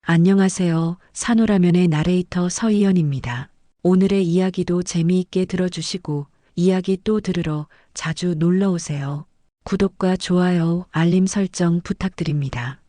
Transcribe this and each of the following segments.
안녕하세요. 산호라면의 나레이터 서희연입니다. 오늘의 이야기도 재미있게 들어주시고 이야기 또 들으러 자주 놀러 오세요. 구독과 좋아요, 알림 설정 부탁드립니다.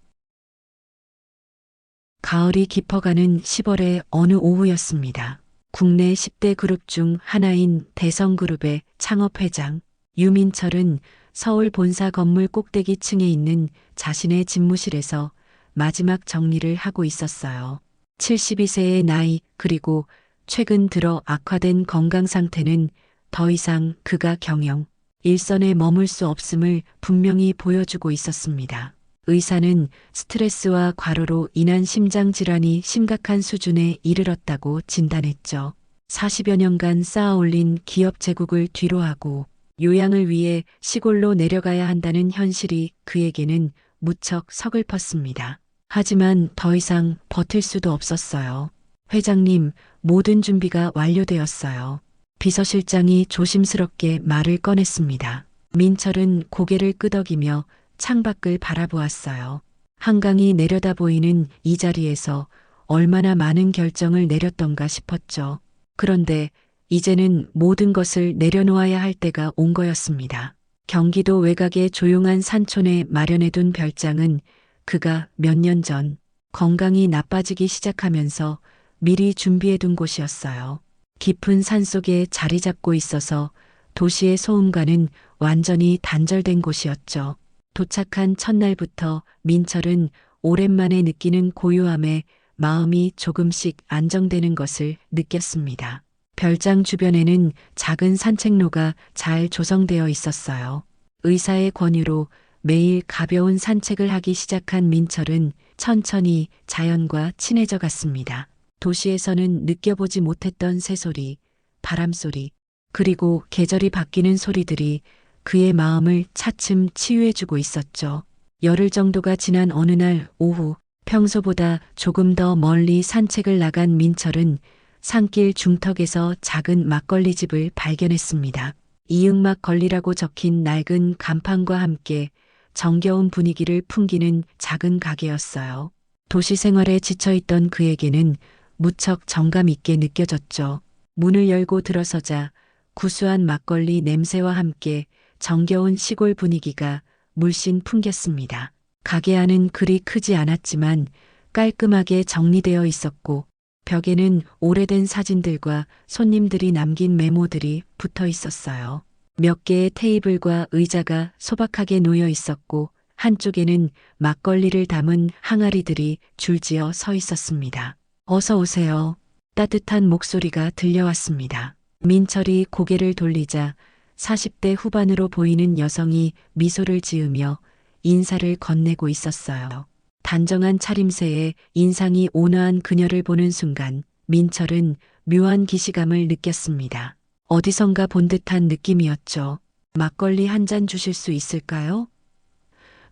가을이 깊어가는 10월의 어느 오후였습니다. 국내 10대 그룹 중 하나인 대성그룹의 창업회장 유민철은 서울 본사 건물 꼭대기층에 있는 자신의 집무실에서 마지막 정리를 하고 있었어요. 72세의 나이 그리고 최근 들어 악화된 건강 상태는 더 이상 그가 경영, 일선에 머물 수 없음을 분명히 보여주고 있었습니다. 의사는 스트레스와 과로로 인한 심장 질환이 심각한 수준에 이르렀다고 진단했죠. 40여 년간 쌓아올린 기업 제국을 뒤로하고 요양을 위해 시골로 내려가야 한다는 현실이 그에게는 무척 서글펐습니다. 하지만 더 이상 버틸 수도 없었어요. 회장님, 모든 준비가 완료되었어요. 비서실장이 조심스럽게 말을 꺼냈습니다. 민철은 고개를 끄덕이며 창밖을 바라보았어요. 한강이 내려다 보이는 이 자리에서 얼마나 많은 결정을 내렸던가 싶었죠. 그런데 이제는 모든 것을 내려놓아야 할 때가 온 거였습니다. 경기도 외곽의 조용한 산촌에 마련해둔 별장은 그가 몇 년 전 건강이 나빠지기 시작하면서 미리 준비해둔 곳이었어요. 깊은 산속에 자리 잡고 있어서 도시의 소음과는 완전히 단절된 곳이었죠. 도착한 첫날부터 민철은 오랜만에 느끼는 고요함에 마음이 조금씩 안정되는 것을 느꼈습니다. 별장 주변에는 작은 산책로가 잘 조성되어 있었어요. 의사의 권유로 매일 가벼운 산책을 하기 시작한 민철은 천천히 자연과 친해져 갔습니다. 도시에서는 느껴보지 못했던 새소리, 바람소리, 그리고 계절이 바뀌는 소리들이 그의 마음을 차츰 치유해주고 있었죠. 열흘 정도가 지난 어느 날 오후, 평소보다 조금 더 멀리 산책을 나간 민철은 산길 중턱에서 작은 막걸리 집을 발견했습니다. 이응막걸리라고 적힌 낡은 간판과 함께 정겨운 분위기를 풍기는 작은 가게였어요. 도시 생활에 지쳐있던 그에게는 무척 정감 있게 느껴졌죠. 문을 열고 들어서자 구수한 막걸리 냄새와 함께 정겨운 시골 분위기가 물씬 풍겼습니다. 가게 안은 그리 크지 않았지만 깔끔하게 정리되어 있었고 벽에는 오래된 사진들과 손님들이 남긴 메모들이 붙어 있었어요. 몇 개의 테이블과 의자가 소박하게 놓여 있었고 한쪽에는 막걸리를 담은 항아리들이 줄지어 서 있었습니다. 어서 오세요. 따뜻한 목소리가 들려왔습니다. 민철이 고개를 돌리자 40대 후반으로 보이는 여성이 미소를 지으며 인사를 건네고 있었어요. 단정한 차림새에 인상이 온화한 그녀를 보는 순간 민철은 묘한 기시감을 느꼈습니다. 어디선가 본 듯한 느낌이었죠. 막걸리 한 잔 주실 수 있을까요?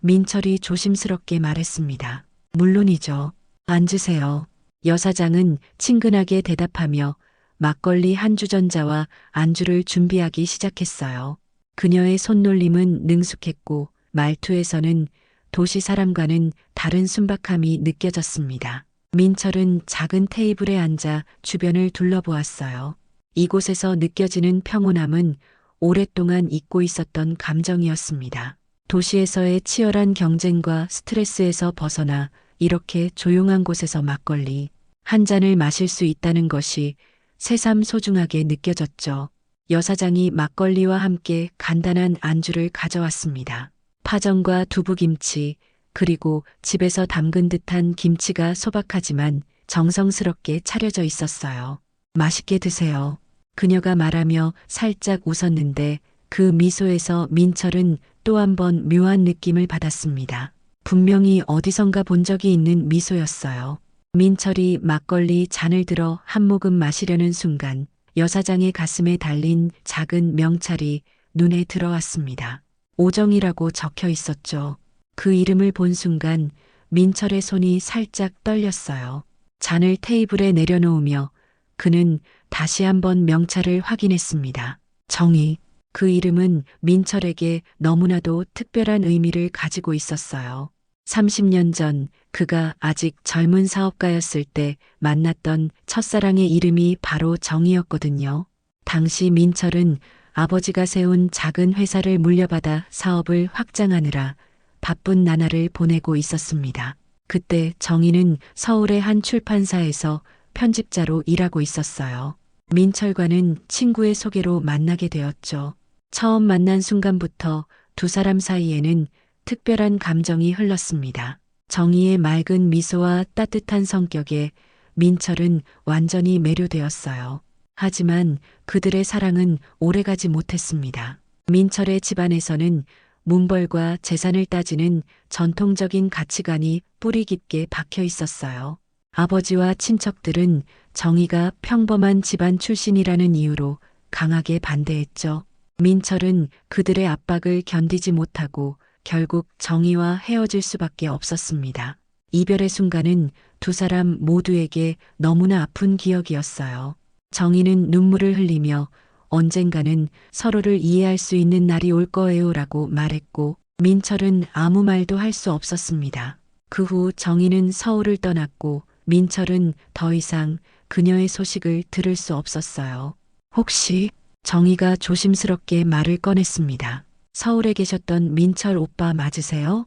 민철이 조심스럽게 말했습니다. 물론이죠. 앉으세요. 여사장은 친근하게 대답하며 막걸리 한 주전자와 안주를 준비하기 시작했어요. 그녀의 손놀림은 능숙했고 말투에서는 도시 사람과는 다른 순박함이 느껴졌습니다. 민철은 작은 테이블에 앉아 주변을 둘러보았어요. 이곳에서 느껴지는 평온함은 오랫동안 잊고 있었던 감정이었습니다. 도시에서의 치열한 경쟁과 스트레스에서 벗어나 이렇게 조용한 곳에서 막걸리 한 잔을 마실 수 있다는 것이 새삼 소중하게 느껴졌죠. 여사장이 막걸리와 함께 간단한 안주를 가져왔습니다. 파전과 두부김치, 그리고 집에서 담근 듯한 김치가 소박하지만 정성스럽게 차려져 있었어요. 맛있게 드세요. 그녀가 말하며 살짝 웃었는데 그 미소에서 민철은 또 한 번 묘한 느낌을 받았습니다. 분명히 어디선가 본 적이 있는 미소였어요. 민철이 막걸리 잔을 들어 한 모금 마시려는 순간 여사장의 가슴에 달린 작은 명찰이 눈에 들어왔습니다. 오정이라고 적혀 있었죠. 그 이름을 본 순간 민철의 손이 살짝 떨렸어요. 잔을 테이블에 내려놓으며 그는 다시 한번 명찰을 확인했습니다. 정희. 그 이름은 민철에게 너무나도 특별한 의미를 가지고 있었어요. 30년 전 그가 아직 젊은 사업가였을 때 만났던 첫사랑의 이름이 바로 정이었거든요. 당시 민철은 아버지가 세운 작은 회사를 물려받아 사업을 확장하느라 바쁜 나날을 보내고 있었습니다. 그때 정희는 서울의 한 출판사에서 편집자로 일하고 있었어요. 민철과는 친구의 소개로 만나게 되었죠. 처음 만난 순간부터 두 사람 사이에는 특별한 감정이 흘렀습니다. 정희의 맑은 미소와 따뜻한 성격에 민철은 완전히 매료되었어요. 하지만 그들의 사랑은 오래가지 못했습니다. 민철의 집안에서는 문벌과 재산을 따지는 전통적인 가치관이 뿌리 깊게 박혀 있었어요. 아버지와 친척들은 정희가 평범한 집안 출신이라는 이유로 강하게 반대했죠. 민철은 그들의 압박을 견디지 못하고 결국 정희와 헤어질 수밖에 없었습니다. 이별의 순간은 두 사람 모두에게 너무나 아픈 기억이었어요. 정희는 눈물을 흘리며 언젠가는 서로를 이해할 수 있는 날이 올 거예요라고 말했고 민철은 아무 말도 할 수 없었습니다. 그 후 정희는 서울을 떠났고 민철은 더 이상 그녀의 소식을 들을 수 없었어요. 혹시 정희가 조심스럽게 말을 꺼냈습니다. 서울에 계셨던 민철 오빠 맞으세요?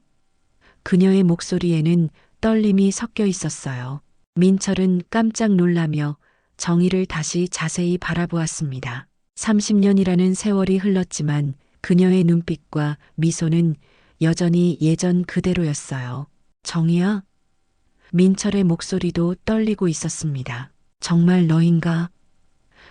그녀의 목소리에는 떨림이 섞여 있었어요. 민철은 깜짝 놀라며 정희를 다시 자세히 바라보았습니다. 30년이라는 세월이 흘렀지만 그녀의 눈빛과 미소는 여전히 예전 그대로였어요. 정희야? 민철의 목소리도 떨리고 있었습니다. 정말 너인가?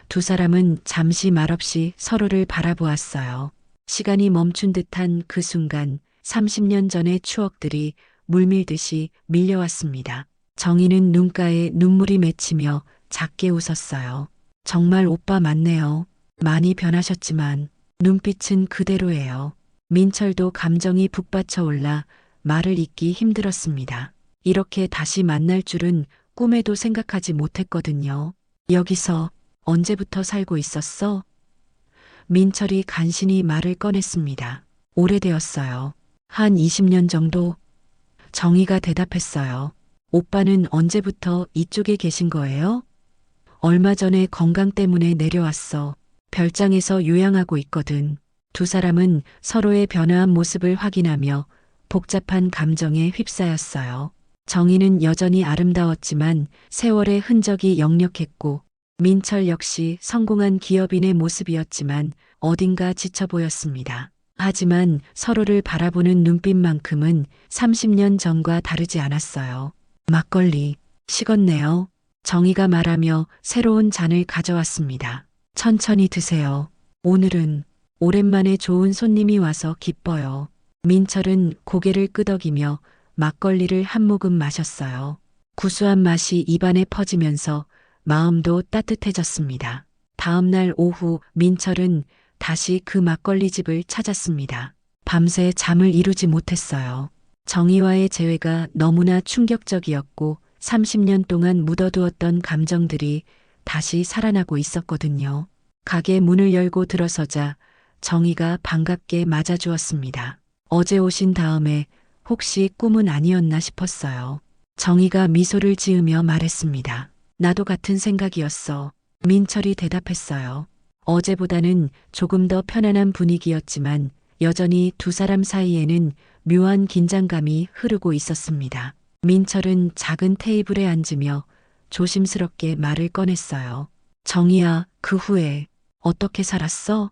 두 사람은 잠시 말없이 서로를 바라보았어요. 시간이 멈춘 듯한 그 순간 30년 전의 추억들이 물밀듯이 밀려왔습니다. 정희는 눈가에 눈물이 맺히며 작게 웃었어요. 정말 오빠 맞네요. 많이 변하셨지만 눈빛은 그대로예요. 민철도 감정이 북받쳐 올라 말을 잇기 힘들었습니다. 이렇게 다시 만날 줄은 꿈에도 생각하지 못했거든요. 여기서 언제부터 살고 있었어? 민철이 간신히 말을 꺼냈습니다. 오래되었어요. 한 20년 정도? 정희가 대답했어요. 오빠는 언제부터 이쪽에 계신 거예요? 얼마 전에 건강 때문에 내려왔어. 별장에서 요양하고 있거든. 두 사람은 서로의 변화한 모습을 확인하며 복잡한 감정에 휩싸였어요. 정희는 여전히 아름다웠지만 세월의 흔적이 역력했고 민철 역시 성공한 기업인의 모습이었지만 어딘가 지쳐 보였습니다. 하지만 서로를 바라보는 눈빛만큼은 30년 전과 다르지 않았어요. 막걸리, 식었네요. 정희가 말하며 새로운 잔을 가져왔습니다. 천천히 드세요. 오늘은 오랜만에 좋은 손님이 와서 기뻐요. 민철은 고개를 끄덕이며 막걸리를 한 모금 마셨어요. 구수한 맛이 입안에 퍼지면서 마음도 따뜻해졌습니다. 다음 날 오후 민철은 다시 그 막걸리 집을 찾았습니다. 밤새 잠을 이루지 못했어요. 정희와의 재회가 너무나 충격적이었고 30년 동안 묻어두었던 감정들이 다시 살아나고 있었거든요. 가게 문을 열고 들어서자 정희가 반갑게 맞아주었습니다. 어제 오신 다음에 혹시 꿈은 아니었나 싶었어요. 정희가 미소를 지으며 말했습니다. 나도 같은 생각이었어. 민철이 대답했어요. 어제보다는 조금 더 편안한 분위기였지만 여전히 두 사람 사이에는 묘한 긴장감이 흐르고 있었습니다. 민철은 작은 테이블에 앉으며 조심스럽게 말을 꺼냈어요. 정희야, 그 후에 어떻게 살았어?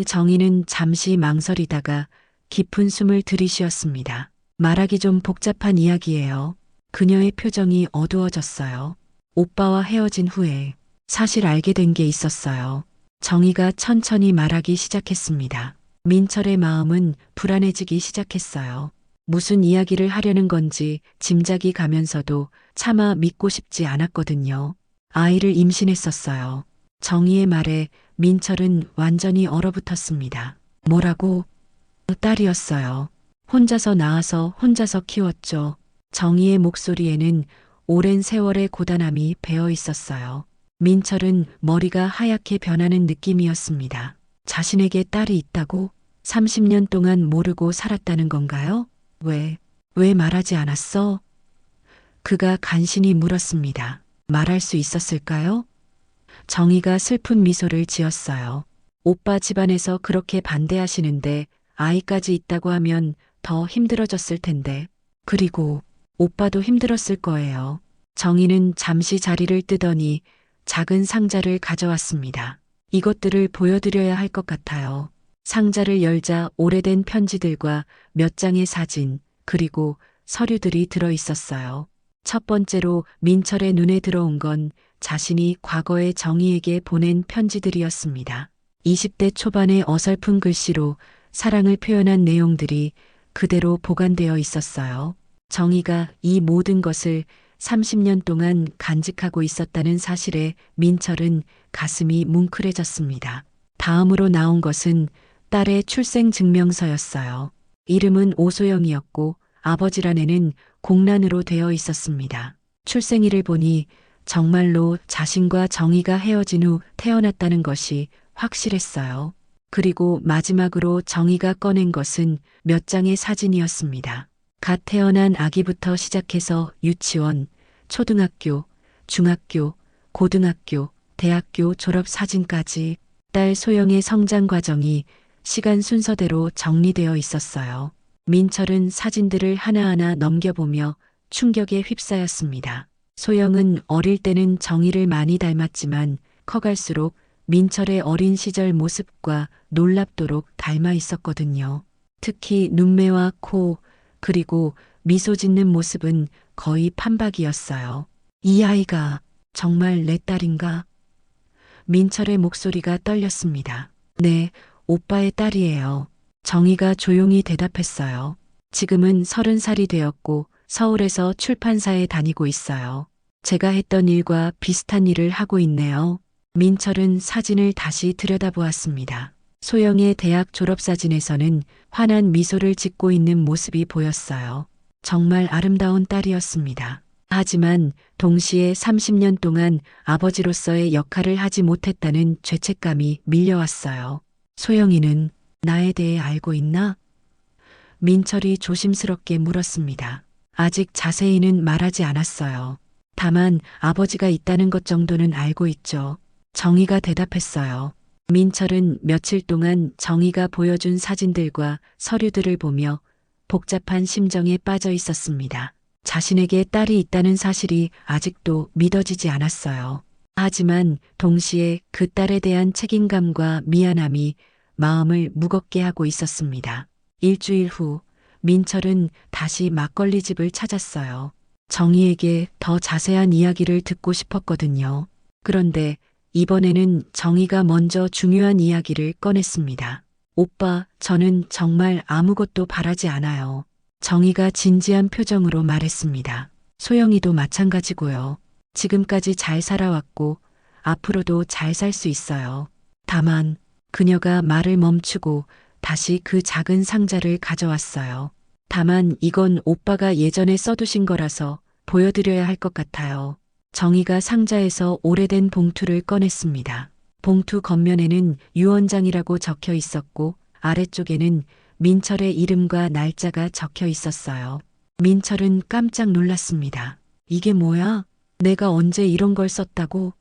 정희는 잠시 망설이다가 깊은 숨을 들이쉬었습니다. 말하기 좀 복잡한 이야기예요. 그녀의 표정이 어두워졌어요. 오빠와 헤어진 후에 사실 알게 된 게 있었어요. 정희가 천천히 말하기 시작했습니다. 민철의 마음은 불안해지기 시작했어요. 무슨 이야기를 하려는 건지 짐작이 가면서도 차마 믿고 싶지 않았거든요. 아이를 임신했었어요. 정희의 말에 민철은 완전히 얼어붙었습니다. 뭐라고? 딸이었어요. 혼자서 낳아서 혼자서 키웠죠. 정희의 목소리에는 오랜 세월의 고단함이 배어 있었어요. 민철은 머리가 하얗게 변하는 느낌이었습니다. 자신에게 딸이 있다고? 30년 동안 모르고 살았다는 건가요? 왜? 왜 말하지 않았어? 그가 간신히 물었습니다. 말할 수 있었을까요? 정희가 슬픈 미소를 지었어요. 오빠 집안에서 그렇게 반대하시는데 아이까지 있다고 하면 더 힘들어졌을 텐데. 그리고 오빠도 힘들었을 거예요. 정희는 잠시 자리를 뜨더니 작은 상자를 가져왔습니다. 이것들을 보여드려야 할 것 같아요. 상자를 열자 오래된 편지들과 몇 장의 사진, 그리고 서류들이 들어 있었어요. 첫 번째로 민철의 눈에 들어온 건 자신이 과거에 정희에게 보낸 편지들이었습니다. 20대 초반의 어설픈 글씨로 사랑을 표현한 내용들이 그대로 보관되어 있었어요. 정희가 이 모든 것을 30년 동안 간직하고 있었다는 사실에 민철은 가슴이 뭉클해졌습니다. 다음으로 나온 것은 딸의 출생증명서였어요. 이름은 오소영이었고 아버지란에는 공란으로 되어 있었습니다. 출생일을 보니 정말로 자신과 정희가 헤어진 후 태어났다는 것이 확실했어요. 그리고 마지막으로 정희가 꺼낸 것은 몇 장의 사진이었습니다. 갓 태어난 아기부터 시작해서 유치원, 초등학교, 중학교, 고등학교, 대학교 졸업 사진까지 딸 소영의 성장 과정이 시간 순서대로 정리되어 있었어요. 민철은 사진들을 하나하나 넘겨보며 충격에 휩싸였습니다. 소영은 어릴 때는 정희를 많이 닮았지만 커갈수록 민철의 어린 시절 모습과 놀랍도록 닮아 있었거든요. 특히 눈매와 코, 그리고 미소 짓는 모습은 거의 판박이었어요. 이 아이가 정말 내 딸인가? 민철의 목소리가 떨렸습니다. 네, 오빠의 딸이에요. 정희가 조용히 대답했어요. 지금은 30살이 되었고 서울에서 출판사에 다니고 있어요. 제가 했던 일과 비슷한 일을 하고 있네요. 민철은 사진을 다시 들여다보았습니다. 소영의 대학 졸업사진에서는 환한 미소를 짓고 있는 모습이 보였어요. 정말 아름다운 딸이었습니다. 하지만 동시에 30년 동안 아버지로서의 역할을 하지 못했다는 죄책감이 밀려왔어요. 소영이는 나에 대해 알고 있나? 민철이 조심스럽게 물었습니다. 아직 자세히는 말하지 않았어요. 다만 아버지가 있다는 것 정도는 알고 있죠. 정희가 대답했어요. 민철은 며칠 동안 정희가 보여준 사진들과 서류들을 보며 복잡한 심정에 빠져 있었습니다. 자신에게 딸이 있다는 사실이 아직도 믿어지지 않았어요. 하지만 동시에 그 딸에 대한 책임감과 미안함이 마음을 무겁게 하고 있었습니다. 일주일 후 민철은 다시 막걸리 집을 찾았어요. 정희에게 더 자세한 이야기를 듣고 싶었거든요. 그런데 이번에는 정희가 먼저 중요한 이야기를 꺼냈습니다. 오빠, 저는 정말 아무것도 바라지 않아요. 정희가 진지한 표정으로 말했습니다. 소영이도 마찬가지고요. 지금까지 잘 살아왔고 앞으로도 잘 살 수 있어요. 다만 그녀가 말을 멈추고 다시 그 작은 상자를 가져왔어요. 다만 이건 오빠가 예전에 써두신 거라서 보여드려야 할 것 같아요. 정희가 상자에서 오래된 봉투를 꺼냈습니다. 봉투 겉면에는 유언장이라고 적혀 있었고 아래쪽에는 민철의 이름과 날짜가 적혀 있었어요. 민철은 깜짝 놀랐습니다. 이게 뭐야? 내가 언제 이런 걸 썼다고?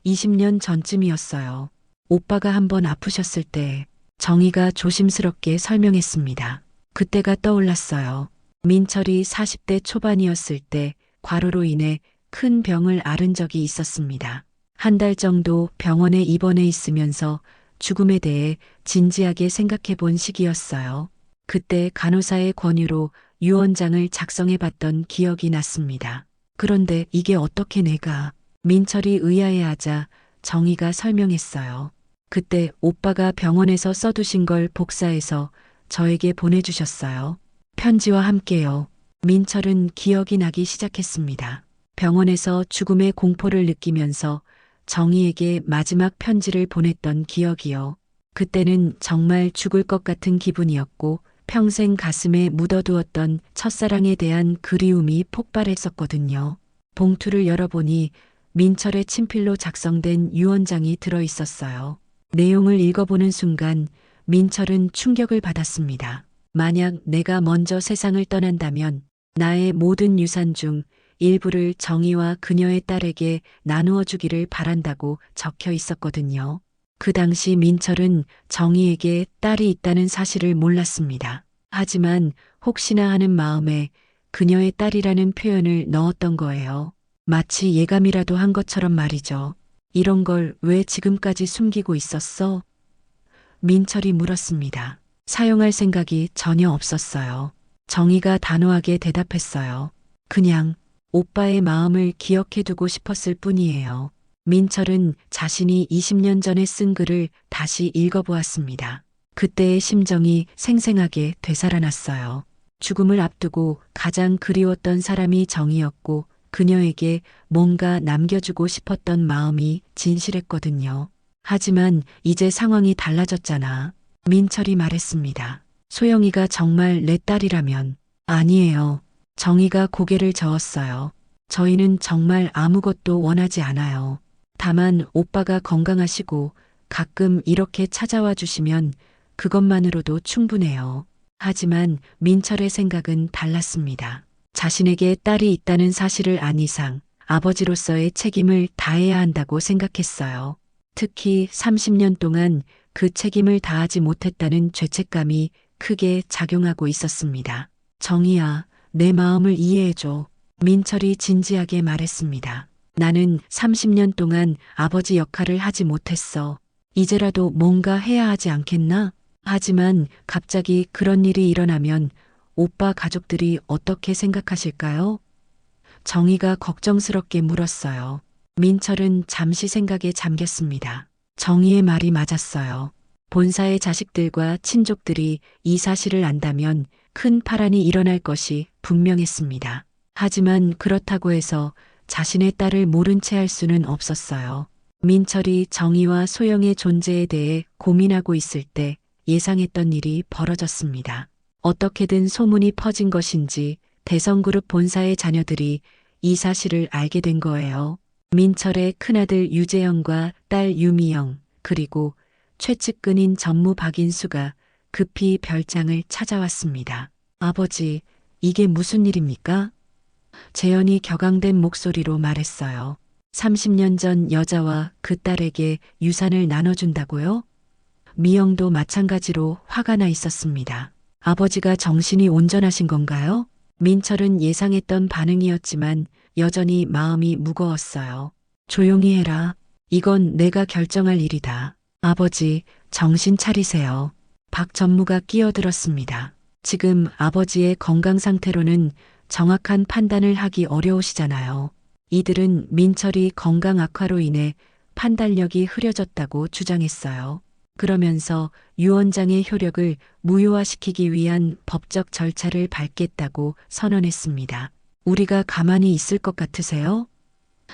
20년 전쯤이었어요. 오빠가 한번 아프셨을 때 정희가 조심스럽게 설명했습니다. 그때가 떠올랐어요. 민철이 40대 초반이었을 때 과로로 인해 큰 병을 앓은 적이 있었습니다. 한 달 정도 병원에 입원해 있으면서 죽음에 대해 진지하게 생각해 본 시기였어요. 그때 간호사의 권유로 유언장을 작성해 봤던 기억이 났습니다. 그런데 이게 어떻게 내가? 민철이 의아해하자 정희가 설명했어요. 그때 오빠가 병원에서 써두신 걸 복사해서 저에게 보내주셨어요. 편지와 함께요. 민철은 기억이 나기 시작했습니다. 병원에서 죽음의 공포를 느끼면서 정희에게 마지막 편지를 보냈던 기억이요. 그때는 정말 죽을 것 같은 기분이었고 평생 가슴에 묻어두었던 첫사랑에 대한 그리움이 폭발했었거든요. 봉투를 열어보니 민철의 친필로 작성된 유언장이 들어 있었어요. 내용을 읽어보는 순간 민철은 충격을 받았습니다. 만약 내가 먼저 세상을 떠난다면 나의 모든 유산 중 일부를 정희와 그녀의 딸에게 나누어 주기를 바란다고 적혀 있었거든요. 그 당시 민철은 정희에게 딸이 있다는 사실을 몰랐습니다. 하지만 혹시나 하는 마음에 그녀의 딸이라는 표현을 넣었던 거예요. 마치 예감이라도 한 것처럼 말이죠. 이런 걸 왜 지금까지 숨기고 있었어? 민철이 물었습니다. 사용할 생각이 전혀 없었어요. 정희가 단호하게 대답했어요. 그냥 오빠의 마음을 기억해두고 싶었을 뿐이에요. 민철은 자신이 20년 전에 쓴 글을 다시 읽어보았습니다. 그때의 심정이 생생하게 되살아났어요. 죽음을 앞두고 가장 그리웠던 사람이 정희였고 그녀에게 뭔가 남겨주고 싶었던 마음이 진실했거든요. 하지만 이제 상황이 달라졌잖아. 민철이 말했습니다. 소영이가 정말 내 딸이라면. 아니에요. 정희가 고개를 저었어요. 저희는 정말 아무것도 원하지 않아요. 다만 오빠가 건강하시고 가끔 이렇게 찾아와 주시면 그것만으로도 충분해요. 하지만 민철의 생각은 달랐습니다. 자신에게 딸이 있다는 사실을 안 이상 아버지로서의 책임을 다해야 한다고 생각했어요. 특히 30년 동안 그 책임을 다하지 못했다는 죄책감이 크게 작용하고 있었습니다. 정희야, 내 마음을 이해해줘. 민철이 진지하게 말했습니다. 나는 30년 동안 아버지 역할을 하지 못했어. 이제라도 뭔가 해야 하지 않겠나? 하지만 갑자기 그런 일이 일어나면 오빠 가족들이 어떻게 생각하실까요? 정희가 걱정스럽게 물었어요. 민철은 잠시 생각에 잠겼습니다. 정희의 말이 맞았어요. 본사의 자식들과 친족들이 이 사실을 안다면 큰 파란이 일어날 것이 분명했습니다. 하지만 그렇다고 해서 자신의 딸을 모른 채 할 수는 없었어요. 민철이 정희와 소영의 존재에 대해 고민하고 있을 때 예상했던 일이 벌어졌습니다. 어떻게든 소문이 퍼진 것인지 대성그룹 본사의 자녀들이 이 사실을 알게 된 거예요. 민철의 큰아들 유재영과 딸 유미영, 그리고 최측근인 전무 박인수가 급히 별장을 찾아왔습니다. 아버지, 이게 무슨 일입니까? 재현이 격앙된 목소리로 말했어요. 30년 전 여자와 그 딸에게 유산을 나눠준다고요? 미영도 마찬가지로 화가 나 있었습니다. 아버지가 정신이 온전하신 건가요? 민철은 예상했던 반응이었지만 여전히 마음이 무거웠어요. 조용히 해라. 이건 내가 결정할 일이다. 아버지, 정신 차리세요. 박 전무가 끼어들었습니다. 지금 아버지의 건강 상태로는 정확한 판단을 하기 어려우시잖아요. 이들은 민철이 건강 악화로 인해 판단력이 흐려졌다고 주장했어요. 그러면서 유 원장의 효력을 무효화시키기 위한 법적 절차를 밟겠다고 선언했습니다. 우리가 가만히 있을 것 같으세요?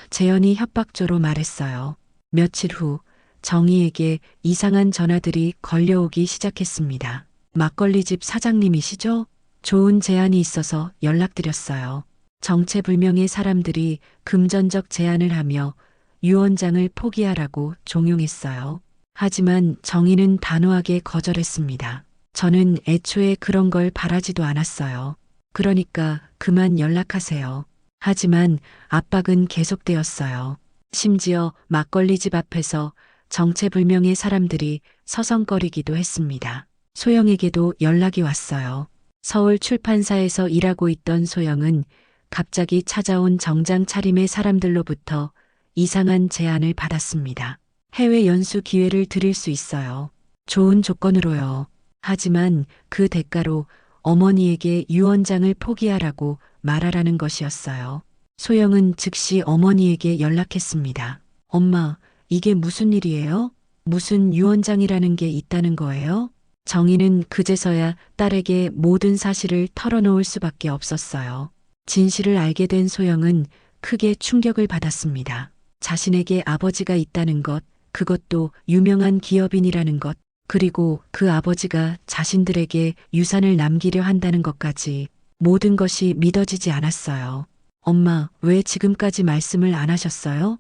재현이 협박조로 말했어요. 며칠 후 정희에게 이상한 전화들이 걸려오기 시작했습니다. 막걸리집 사장님이시죠? 좋은 제안이 있어서 연락드렸어요. 정체불명의 사람들이 금전적 제안을 하며 유 원장을 포기하라고 종용했어요. 하지만 정희는 단호하게 거절했습니다. 저는 애초에 그런 걸 바라지도 않았어요. 그러니까 그만 연락하세요. 하지만 압박은 계속되었어요. 심지어 막걸리집 앞에서 정체불명의 사람들이 서성거리기도 했습니다. 소영에게도 연락이 왔어요. 서울 출판사에서 일하고 있던 소영은 갑자기 찾아온 정장 차림의 사람들로부터 이상한 제안을 받았습니다. 해외 연수 기회를 드릴 수 있어요. 좋은 조건으로요. 하지만 그 대가로 어머니에게 유 원장을 포기하라고 말하라는 것이었어요. 소영은 즉시 어머니에게 연락했습니다. 엄마, 이게 무슨 일이에요? 무슨 유 원장이라는 게 있다는 거예요? 정희는 그제서야 딸에게 모든 사실을 털어놓을 수밖에 없었어요. 진실을 알게 된 소영은 크게 충격을 받았습니다. 자신에게 아버지가 있다는 것, 그것도 유명한 기업인이라는 것, 그리고 그 아버지가 자신들에게 유산을 남기려 한다는 것까지 모든 것이 믿어지지 않았어요. 엄마, 왜 지금까지 말씀을 안 하셨어요?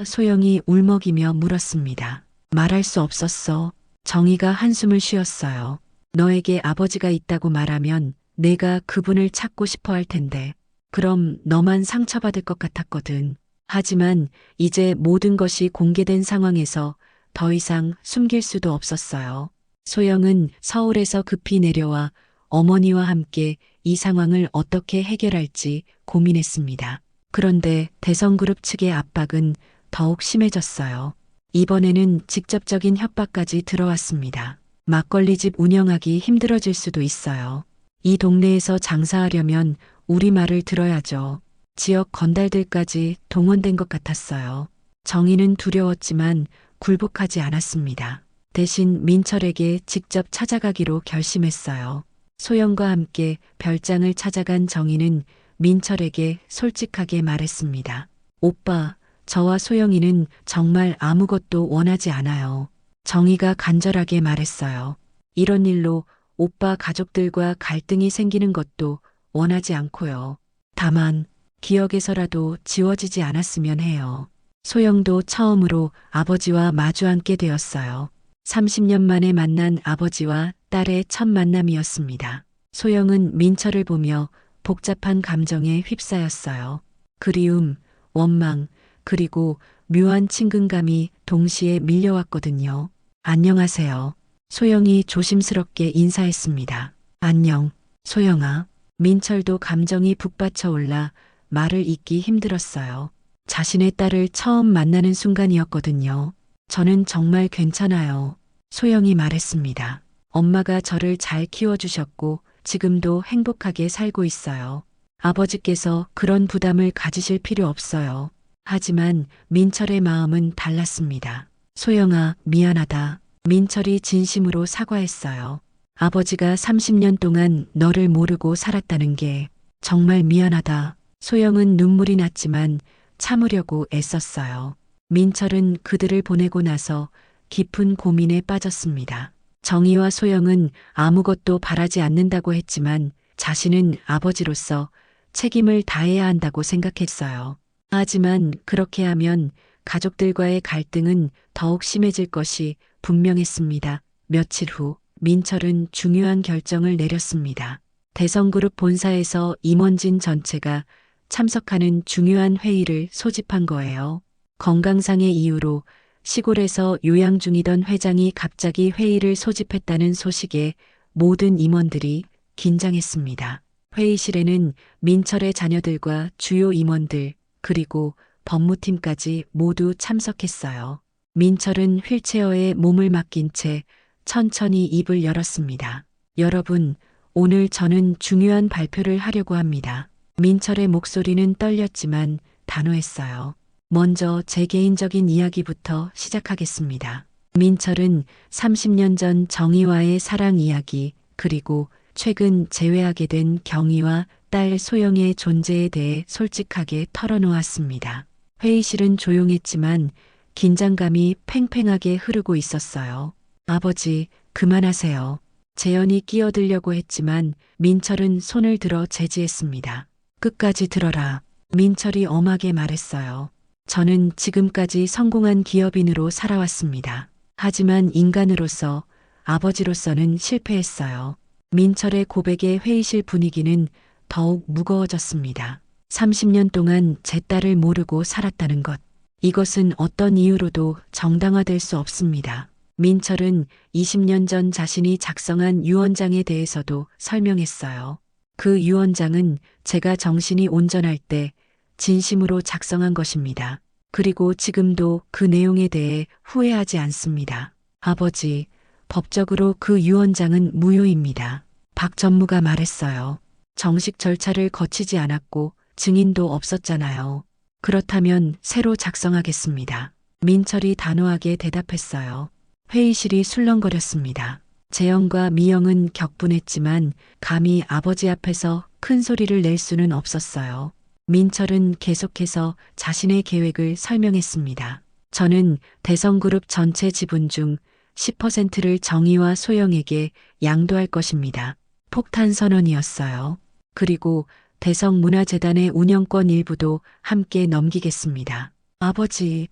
소영이 울먹이며 물었습니다. 말할 수 없었어. 정희가 한숨을 쉬었어요. 너에게 아버지가 있다고 말하면 내가 그분을 찾고 싶어 할 텐데. 그럼 너만 상처받을 것 같았거든. 하지만 이제 모든 것이 공개된 상황에서 더 이상 숨길 수도 없었어요. 소영은 서울에서 급히 내려와 어머니와 함께 이 상황을 어떻게 해결할지 고민했습니다. 그런데 대성그룹 측의 압박은 더욱 심해졌어요. 이번에는 직접적인 협박까지 들어왔습니다. 막걸리집 운영하기 힘들어질 수도 있어요. 이 동네에서 장사하려면 우리 말을 들어야죠. 지역 건달들까지 동원된 것 같았어요. 정의는 두려웠지만 굴복하지 않았습니다. 대신 민철에게 직접 찾아가기로 결심했어요. 소영과 함께 별장을 찾아간 정의는 민철에게 솔직하게 말했습니다. 오빠, 저와 소영이는 정말 아무것도 원하지 않아요. 정의가 간절하게 말했어요. 이런 일로 오빠 가족들과 갈등이 생기는 것도 원하지 않고요. 다만 기억에서라도 지워지지 않았으면 해요. 소영도 처음으로 아버지와 마주 앉게 되었어요. 30년 만에 만난 아버지와 딸의 첫 만남이었습니다. 소영은 민철을 보며 복잡한 감정에 휩싸였어요. 그리움, 원망, 그리고 묘한 친근감이 동시에 밀려왔거든요. 안녕하세요. 소영이 조심스럽게 인사했습니다. 안녕, 소영아. 민철도 감정이 북받쳐 올라 말을 잇기 힘들었어요. 자신의 딸을 처음 만나는 순간이었거든요. 저는 정말 괜찮아요. 소영이 말했습니다. 엄마가 저를 잘 키워주셨고 지금도 행복하게 살고 있어요. 아버지께서 그런 부담을 가지실 필요 없어요. 하지만 민철의 마음은 달랐습니다. 소영아, 미안하다. 민철이 진심으로 사과했어요. 아버지가 30년 동안 너를 모르고 살았다는 게 정말 미안하다. 소영은 눈물이 났지만 참으려고 애썼어요. 민철은 그들을 보내고 나서 깊은 고민에 빠졌습니다. 정의와 소영은 아무것도 바라지 않는다고 했지만 자신은 아버지로서 책임을 다해야 한다고 생각했어요. 하지만 그렇게 하면 가족들과의 갈등은 더욱 심해질 것이 분명했습니다. 며칠 후 민철은 중요한 결정을 내렸습니다. 대성그룹 본사에서 임원진 전체가 참석하는 중요한 회의를 소집한 거예요. 건강상의 이유로 시골에서 요양 중이던 회장이 갑자기 회의를 소집했다는 소식에 모든 임원들이 긴장했습니다. 회의실에는 민철의 자녀들과 주요 임원들, 그리고 법무팀까지 모두 참석했어요. 민철은 휠체어에 몸을 맡긴 채 천천히 입을 열었습니다. 여러분, 오늘 저는 중요한 발표를 하려고 합니다. 민철의 목소리는 떨렸지만 단호했어요. 먼저 제 개인적인 이야기부터 시작하겠습니다. 민철은 30년 전 정의와의 사랑 이야기, 그리고 최근 재회하게 된 경희와 딸 소영의 존재에 대해 솔직하게 털어놓았습니다. 회의실은 조용했지만 긴장감이 팽팽하게 흐르고 있었어요. 아버지, 그만하세요. 재현이 끼어들려고 했지만 민철은 손을 들어 제지했습니다. 끝까지 들어라. 민철이 엄하게 말했어요. 저는 지금까지 성공한 기업인으로 살아왔습니다. 하지만 인간으로서, 아버지로서는 실패했어요. 민철의 고백에 회의실 분위기는 더욱 무거워졌습니다. 30년 동안 제 딸을 모르고 살았다는 것. 이것은 어떤 이유로도 정당화될 수 없습니다. 민철은 20년 전 자신이 작성한 유언장에 대해서도 설명했어요. 그 유언장은 제가 정신이 온전할 때 진심으로 작성한 것입니다. 그리고 지금도 그 내용에 대해 후회하지 않습니다. 아버지, 법적으로 그 유언장은 무효입니다. 박 전무가 말했어요. 정식 절차를 거치지 않았고 증인도 없었잖아요. 그렇다면 새로 작성하겠습니다. 민철이 단호하게 대답했어요. 회의실이 술렁거렸습니다. 재영과 미영은 격분했지만 감히 아버지 앞에서 큰 소리를 낼 수는 없었어요. 민철은 계속해서 자신의 계획을 설명했습니다. 저는 대성그룹 전체 지분 중 10%를 정의와 소영에게 양도할 것입니다. 폭탄 선언이었어요. 그리고 대성문화재단의 운영권 일부도 함께 넘기겠습니다. 아버지,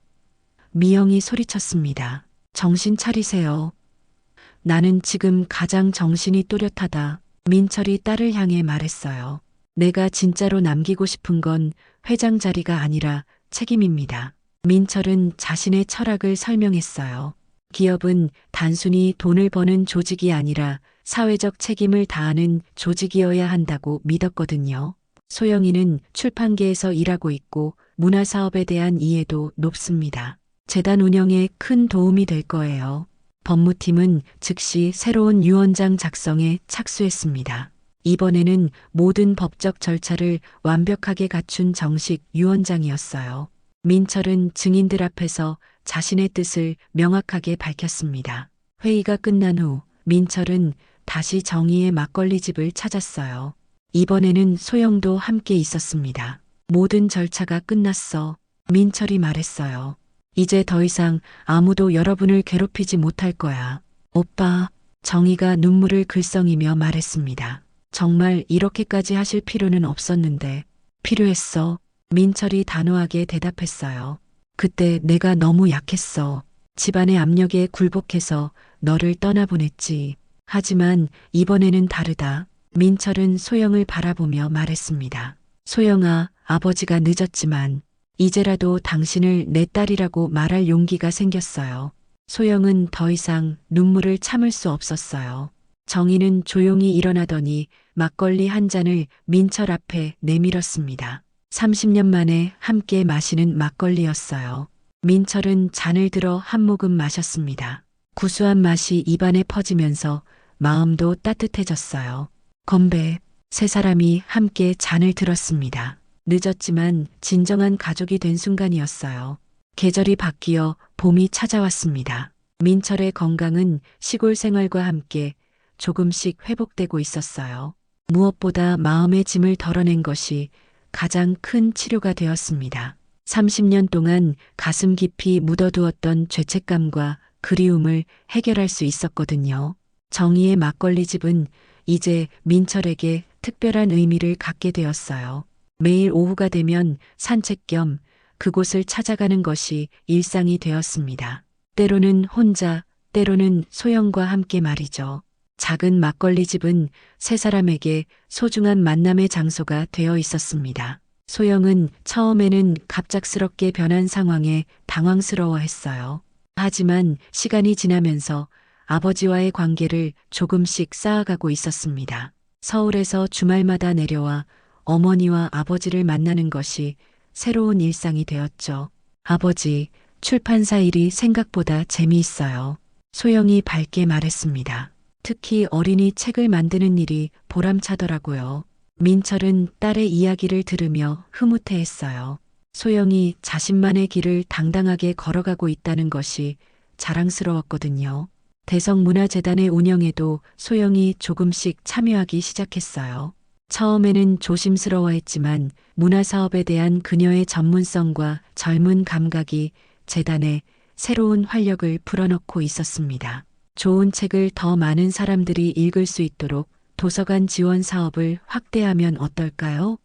미영이 소리쳤습니다. 정신 차리세요. 나는 지금 가장 정신이 또렷하다. 민철이 딸을 향해 말했어요. 내가 진짜로 남기고 싶은 건 회장 자리가 아니라 책임입니다. 민철은 자신의 철학을 설명했어요. 기업은 단순히 돈을 버는 조직이 아니라 사회적 책임을 다하는 조직이어야 한다고 믿었거든요. 소영이는 출판계에서 일하고 있고 문화사업에 대한 이해도 높습니다. 재단 운영에 큰 도움이 될 거예요. 법무팀은 즉시 새로운 유언장 작성에 착수했습니다. 이번에는 모든 법적 절차를 완벽하게 갖춘 정식 유언장이었어요. 민철은 증인들 앞에서 자신의 뜻을 명확하게 밝혔습니다. 회의가 끝난 후 민철은 다시 정의의 막걸리 집을 찾았어요. 이번에는 소영도 함께 있었습니다. 모든 절차가 끝났어. 민철이 말했어요. 이제 더 이상 아무도 여러분을 괴롭히지 못할 거야. 오빠, 정의가 눈물을 글썽이며 말했습니다. 정말 이렇게까지 하실 필요는 없었는데 필요했어. 민철이 단호하게 대답했어요. 그때 내가 너무 약했어. 집안의 압력에 굴복해서 너를 떠나보냈지. 하지만 이번에는 다르다. 민철은 소영을 바라보며 말했습니다. 소영아, 아버지가 늦었지만 이제라도 당신을 내 딸이라고 말할 용기가 생겼어요. 소영은 더 이상 눈물을 참을 수 없었어요. 정희는 조용히 일어나더니 막걸리 한 잔을 민철 앞에 내밀었습니다. 30년 만에 함께 마시는 막걸리였어요. 민철은 잔을 들어 한 모금 마셨습니다. 구수한 맛이 입안에 퍼지면서 마음도 따뜻해졌어요. 건배, 세 사람이 함께 잔을 들었습니다. 늦었지만 진정한 가족이 된 순간이었어요. 계절이 바뀌어 봄이 찾아왔습니다. 민철의 건강은 시골 생활과 함께 조금씩 회복되고 있었어요. 무엇보다 마음의 짐을 덜어낸 것이 가장 큰 치료가 되었습니다. 30년 동안 가슴 깊이 묻어두었던 죄책감과 그리움을 해결할 수 있었거든요. 정희의 막걸리 집은 이제 민철에게 특별한 의미를 갖게 되었어요. 매일 오후가 되면 산책 겸 그곳을 찾아가는 것이 일상이 되었습니다. 때로는 혼자, 때로는 소영과 함께 말이죠. 작은 막걸리 집은 세 사람에게 소중한 만남의 장소가 되어 있었습니다. 소영은 처음에는 갑작스럽게 변한 상황에 당황스러워했어요. 하지만 시간이 지나면서 아버지와의 관계를 조금씩 쌓아가고 있었습니다. 서울에서 주말마다 내려와 어머니와 아버지를 만나는 것이 새로운 일상이 되었죠. 아버지, 출판사 일이 생각보다 재미있어요. 소영이 밝게 말했습니다. 특히 어린이 책을 만드는 일이 보람차더라고요. 민철은 딸의 이야기를 들으며 흐뭇해했어요. 소영이 자신만의 길을 당당하게 걸어가고 있다는 것이 자랑스러웠거든요. 대성문화재단의 운영에도 소영이 조금씩 참여하기 시작했어요. 처음에는 조심스러워했지만 문화사업에 대한 그녀의 전문성과 젊은 감각이 재단에 새로운 활력을 불어넣고 있었습니다. 좋은 책을 더 많은 사람들이 읽을 수 있도록 도서관 지원 사업을 확대하면 어떨까요?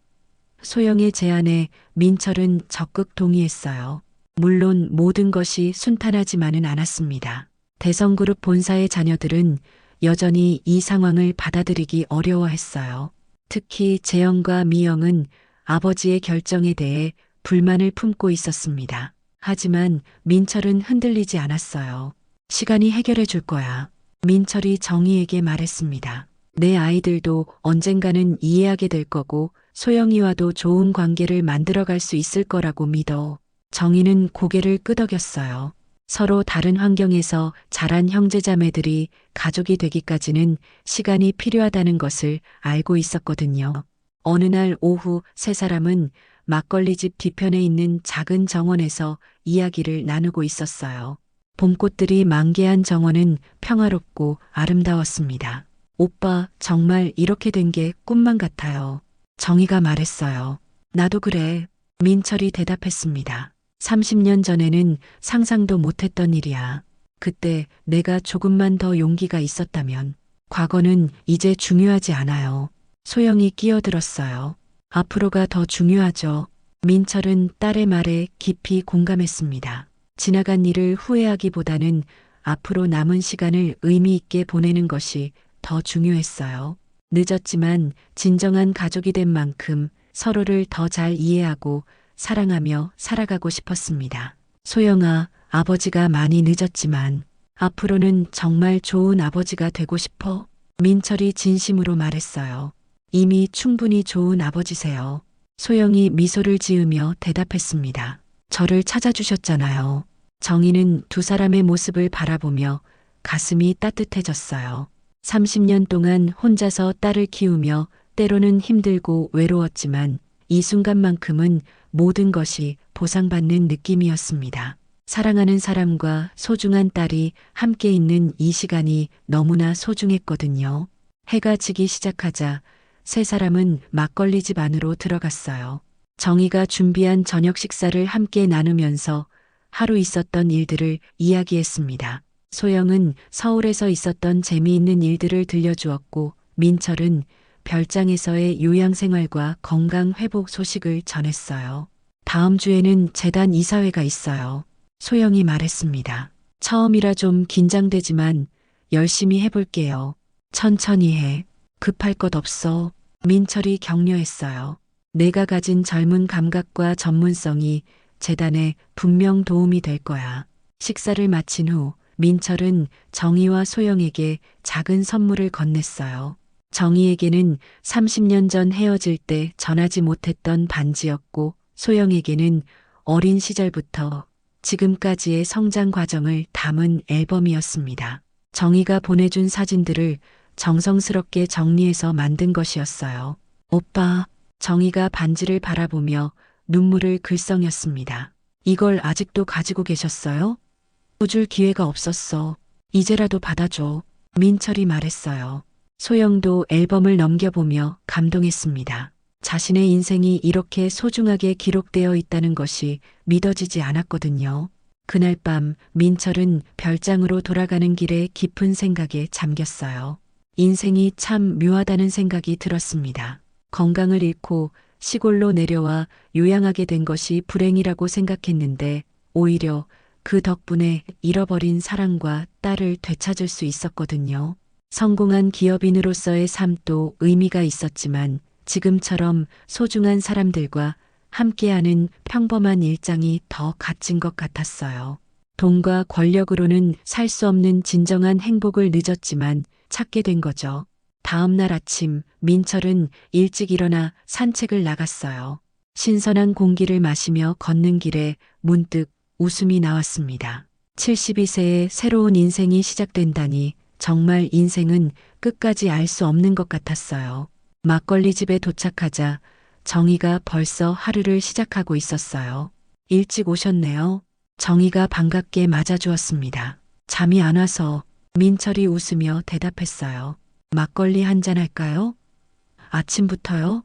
소영의 제안에 민철은 적극 동의했어요. 물론 모든 것이 순탄하지만은 않았습니다. 대성그룹 본사의 자녀들은 여전히 이 상황을 받아들이기 어려워했어요. 특히 재영과 미영은 아버지의 결정에 대해 불만을 품고 있었습니다. 하지만 민철은 흔들리지 않았어요. 시간이 해결해 줄 거야. 민철이 정희에게 말했습니다. 내 아이들도 언젠가는 이해하게 될 거고 소영이와도 좋은 관계를 만들어갈 수 있을 거라고 믿어. 정희는 고개를 끄덕였어요. 서로 다른 환경에서 자란 형제자매들이 가족이 되기까지는 시간이 필요하다는 것을 알고 있었거든요. 어느 날 오후 세 사람은 막걸리집 뒤편에 있는 작은 정원에서 이야기를 나누고 있었어요. 봄꽃들이 만개한 정원은 평화롭고 아름다웠습니다. 오빠, 정말 이렇게 된 게 꿈만 같아요. 정희가 말했어요. 나도 그래. 민철이 대답했습니다. 30년 전에는 상상도 못했던 일이야. 그때 내가 조금만 더 용기가 있었다면 과거는 이제 중요하지 않아요. 소영이 끼어들었어요. 앞으로가 더 중요하죠. 민철은 딸의 말에 깊이 공감했습니다. 지나간 일을 후회하기보다는 앞으로 남은 시간을 의미 있게 보내는 것이 더 중요했어요. 늦었지만 진정한 가족이 된 만큼 서로를 더 잘 이해하고 사랑하며 살아가고 싶었습니다. 소영아, 아버지가 많이 늦었지만 앞으로는 정말 좋은 아버지가 되고 싶어. 민철이 진심으로 말했어요. 이미 충분히 좋은 아버지세요. 소영이 미소를 지으며 대답했습니다. 저를 찾아주셨잖아요. 정희는 두 사람의 모습을 바라보며 가슴이 따뜻해졌어요. 30년 동안 혼자서 딸을 키우며 때로는 힘들고 외로웠지만 이 순간만큼은 모든 것이 보상받는 느낌이었습니다. 사랑하는 사람과 소중한 딸이 함께 있는 이 시간이 너무나 소중했거든요. 해가 지기 시작하자 세 사람은 막걸리집 안으로 들어갔어요. 정희가 준비한 저녁 식사를 함께 나누면서 하루 있었던 일들을 이야기했습니다. 소영은 서울에서 있었던 재미있는 일들을 들려주었고 민철은 별장에서의 요양생활과 건강 회복 소식을 전했어요. 다음 주에는 재단 이사회가 있어요. 소영이 말했습니다. 처음이라 좀 긴장되지만 열심히 해볼게요. 천천히 해. 급할 것 없어. 민철이 격려했어요. 내가 가진 젊은 감각과 전문성이 재단에 분명 도움이 될 거야. 식사를 마친 후 민철은 정희와 소영에게 작은 선물을 건넸어요. 정희에게는 30년 전 헤어질 때 전하지 못했던 반지였고 소영에게는 어린 시절부터 지금까지의 성장 과정을 담은 앨범이었습니다. 정희가 보내준 사진들을 정성스럽게 정리해서 만든 것이었어요. 오빠, 정희가 반지를 바라보며 눈물을 글썽였습니다. 이걸 아직도 가지고 계셨어요? 보줄 기회가 없었어. 이제라도 받아줘. 민철이 말했어요. 소영도 앨범을 넘겨보며 감동했습니다. 자신의 인생이 이렇게 소중하게 기록되어 있다는 것이 믿어지지 않았거든요. 그날 밤 민철은 별장으로 돌아가는 길에 깊은 생각에 잠겼어요. 인생이 참 묘하다는 생각이 들었습니다. 건강을 잃고 시골로 내려와 요양하게 된 것이 불행이라고 생각했는데 오히려 그 덕분에 잃어버린 사랑과 딸을 되찾을 수 있었거든요. 성공한 기업인으로서의 삶도 의미가 있었지만 지금처럼 소중한 사람들과 함께하는 평범한 일상이 더 값진 것 같았어요. 돈과 권력으로는 살 수 없는 진정한 행복을 늦었지만 찾게 된 거죠. 다음 날 아침 민철은 일찍 일어나 산책을 나갔어요. 신선한 공기를 마시며 걷는 길에 문득 웃음이 나왔습니다. 72세의 새로운 인생이 시작된다니 정말 인생은 끝까지 알 수 없는 것 같았어요. 막걸리 집에 도착하자 정희가 벌써 하루를 시작하고 있었어요. 일찍 오셨네요. 정희가 반갑게 맞아주었습니다. 잠이 안 와서. 민철이 웃으며 대답했어요. 막걸리 한잔 할까요? 아침부터요?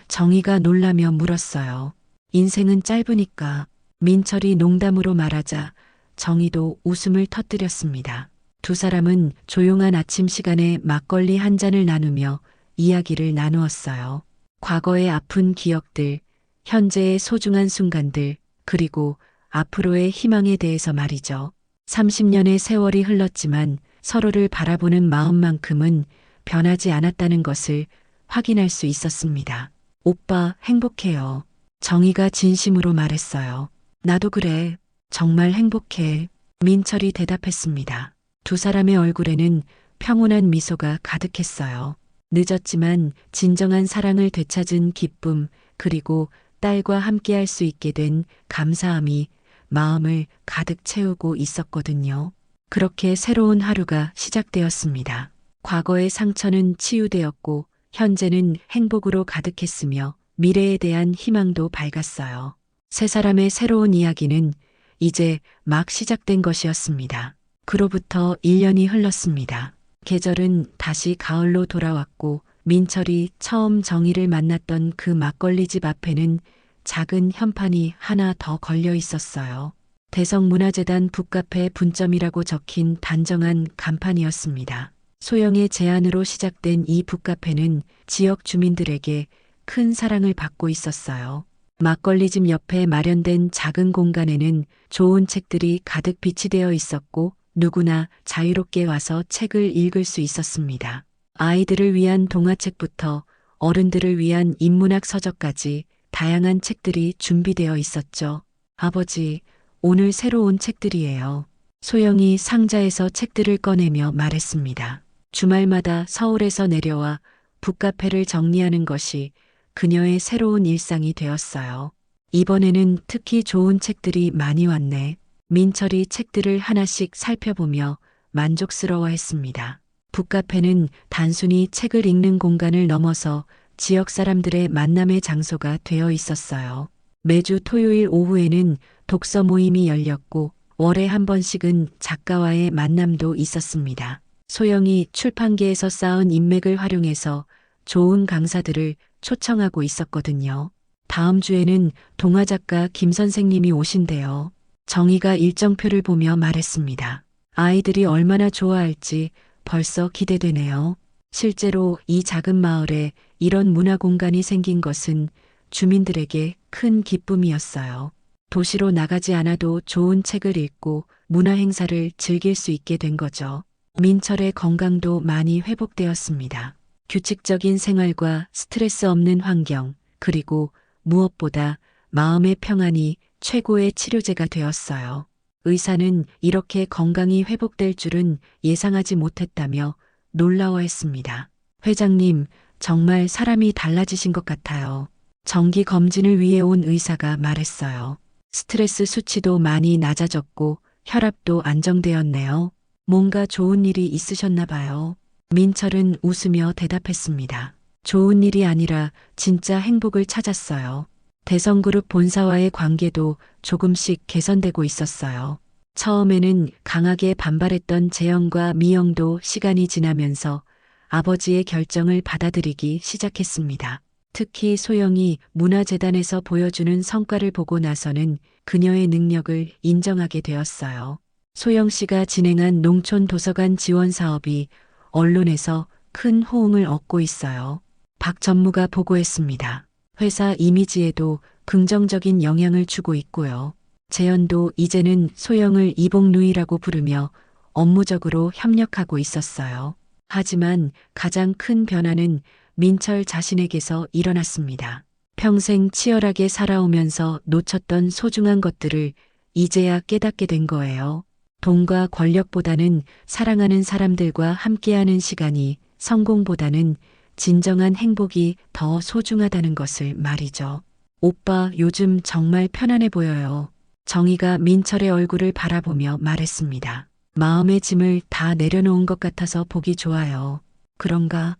정희가 놀라며 물었어요. 인생은 짧으니까. 민철이 농담으로 말하자 정희도 웃음을 터뜨렸습니다. 두 사람은 조용한 아침 시간에 막걸리 한 잔을 나누며 이야기를 나누었어요. 과거의 아픈 기억들, 현재의 소중한 순간들, 그리고 앞으로의 희망에 대해서 말이죠. 30년의 세월이 흘렀지만 서로를 바라보는 마음만큼은 변하지 않았다는 것을 확인할 수 있었습니다. 오빠, 행복해요. 정희가 진심으로 말했어요. 나도 그래. 정말 행복해. 민철이 대답했습니다. 두 사람의 얼굴에는 평온한 미소가 가득했어요. 늦었지만 진정한 사랑을 되찾은 기쁨, 그리고 딸과 함께할 수 있게 된 감사함이 마음을 가득 채우고 있었거든요. 그렇게 새로운 하루가 시작되었습니다. 과거의 상처는 치유되었고 현재는 행복으로 가득했으며 미래에 대한 희망도 밝았어요. 세 사람의 새로운 이야기는 이제 막 시작된 것이었습니다. 그로부터 1년이 흘렀습니다. 계절은 다시 가을로 돌아왔고 민철이 처음 정희를 만났던 그 막걸리집 앞에는 작은 현판이 하나 더 걸려 있었어요. 대성문화재단 북카페 분점이라고 적힌 단정한 간판이었습니다. 소영의 제안으로 시작된 이 북카페는 지역 주민들에게 큰 사랑을 받고 있었어요. 막걸리집 옆에 마련된 작은 공간에는 좋은 책들이 가득 비치되어 있었고 누구나 자유롭게 와서 책을 읽을 수 있었습니다. 아이들을 위한 동화책부터 어른들을 위한 인문학 서적까지 다양한 책들이 준비되어 있었죠. 아버지, 오늘 새로 온 책들이에요. 소영이 상자에서 책들을 꺼내며 말했습니다. 주말마다 서울에서 내려와 북카페를 정리하는 것이 그녀의 새로운 일상이 되었어요. 이번에는 특히 좋은 책들이 많이 왔네. 민철이 책들을 하나씩 살펴보며 만족스러워했습니다. 북카페는 단순히 책을 읽는 공간을 넘어서 지역 사람들의 만남의 장소가 되어 있었어요. 매주 토요일 오후에는 독서 모임이 열렸고 월에 한 번씩은 작가와의 만남도 있었습니다. 소영이 출판계에서 쌓은 인맥을 활용해서 좋은 강사들을 초청하고 있었거든요. 다음 주에는 동화작가 김 선생님이 오신대요. 정희가 일정표를 보며 말했습니다. 아이들이 얼마나 좋아할지 벌써 기대되네요. 실제로 이 작은 마을에 이런 문화 공간이 생긴 것은 주민들에게 큰 기쁨이었어요. 도시로 나가지 않아도 좋은 책을 읽고 문화 행사를 즐길 수 있게 된 거죠. 민철의 건강도 많이 회복되었습니다. 규칙적인 생활과 스트레스 없는 환경, 그리고 무엇보다 마음의 평안이 최고의 치료제가 되었어요. 의사는 이렇게 건강이 회복될 줄은 예상하지 못했다며 놀라워했습니다. 회장님, 정말 사람이 달라지신 것 같아요. 정기 검진을 위해 온 의사가 말했어요. 스트레스 수치도 많이 낮아졌고 혈압도 안정되었네요. 뭔가 좋은 일이 있으셨나 봐요. 민철은 웃으며 대답했습니다. 좋은 일이 아니라 진짜 행복을 찾았어요. 대성그룹 본사와의 관계도 조금씩 개선되고 있었어요. 처음에는 강하게 반발했던 재영과 미영도 시간이 지나면서 아버지의 결정을 받아들이기 시작했습니다. 특히 소영이 문화재단에서 보여주는 성과를 보고 나서는 그녀의 능력을 인정하게 되었어요. 소영 씨가 진행한 농촌 도서관 지원 사업이 언론에서 큰 호응을 얻고 있어요. 박 전무가 보고했습니다. 회사 이미지에도 긍정적인 영향을 주고 있고요. 재현도 이제는 소영을 이복누이라고 부르며 업무적으로 협력하고 있었어요. 하지만 가장 큰 변화는 민철 자신에게서 일어났습니다. 평생 치열하게 살아오면서 놓쳤던 소중한 것들을 이제야 깨닫게 된 거예요. 돈과 권력보다는 사랑하는 사람들과 함께하는 시간이, 성공보다는 진정한 행복이 더 소중하다는 것을 말이죠. 오빠, 요즘 정말 편안해 보여요. 정희가 민철의 얼굴을 바라보며 말했습니다. 마음의 짐을 다 내려놓은 것 같아서 보기 좋아요. 그런가?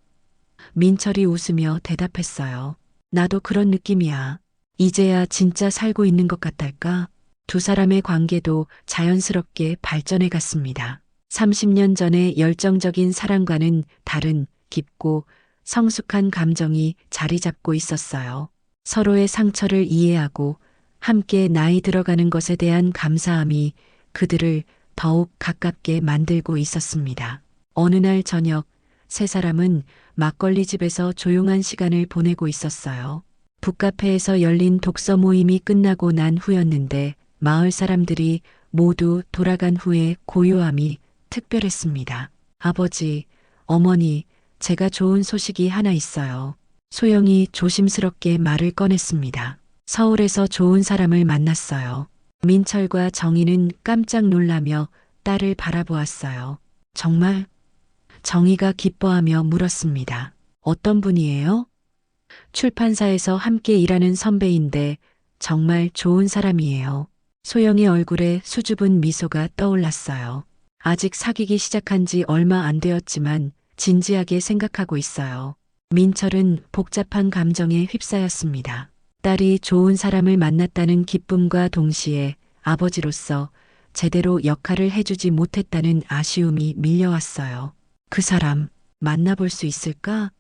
민철이 웃으며 대답했어요. 나도 그런 느낌이야. 이제야 진짜 살고 있는 것 같달까? 두 사람의 관계도 자연스럽게 발전해 갔습니다. 30년 전의 열정적인 사랑과는 다른 깊고 성숙한 감정이 자리 잡고 있었어요. 서로의 상처를 이해하고 함께 나이 들어가는 것에 대한 감사함이 그들을 더욱 가깝게 만들고 있었습니다. 어느 날 저녁, 세 사람은 막걸리 집에서 조용한 시간을 보내고 있었어요. 북카페에서 열린 독서 모임이 끝나고 난 후였는데 마을 사람들이 모두 돌아간 후에 고요함이 특별했습니다. 아버지, 어머니, 제가 좋은 소식이 하나 있어요. 소영이 조심스럽게 말을 꺼냈습니다. 서울에서 좋은 사람을 만났어요. 민철과 정희는 깜짝 놀라며 딸을 바라보았어요. 정말? 정희가 기뻐하며 물었습니다. 어떤 분이에요? 출판사에서 함께 일하는 선배인데 정말 좋은 사람이에요. 소영의 얼굴에 수줍은 미소가 떠올랐어요. 아직 사귀기 시작한 지 얼마 안 되었지만 진지하게 생각하고 있어요. 민철은 복잡한 감정에 휩싸였습니다. 딸이 좋은 사람을 만났다는 기쁨과 동시에 아버지로서 제대로 역할을 해주지 못했다는 아쉬움이 밀려왔어요. 그 사람 만나볼 수 있을까?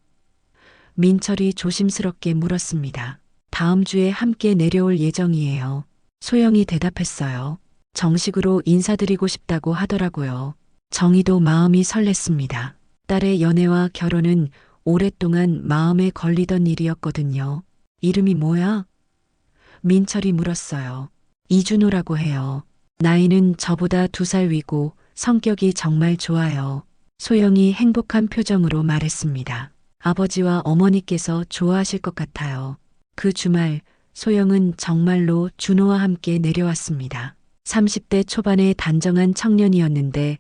민철이 조심스럽게 물었습니다. 다음 주에 함께 내려올 예정이에요. 소영이 대답했어요. 정식으로 인사드리고 싶다고 하더라고요. 정희도 마음이 설렜습니다. 딸의 연애와 결혼은 오랫동안 마음에 걸리던 일이었거든요. 이름이 뭐야? 민철이 물었어요. 이준호라고 해요. 나이는 저보다 2살 위고 성격이 정말 좋아요. 소영이 행복한 표정으로 말했습니다. 아버지와 어머니께서 좋아하실 것 같아요. 그 주말 소영은 정말로 준호와 함께 내려왔습니다. 30대 초반의 단정한 청년이었는데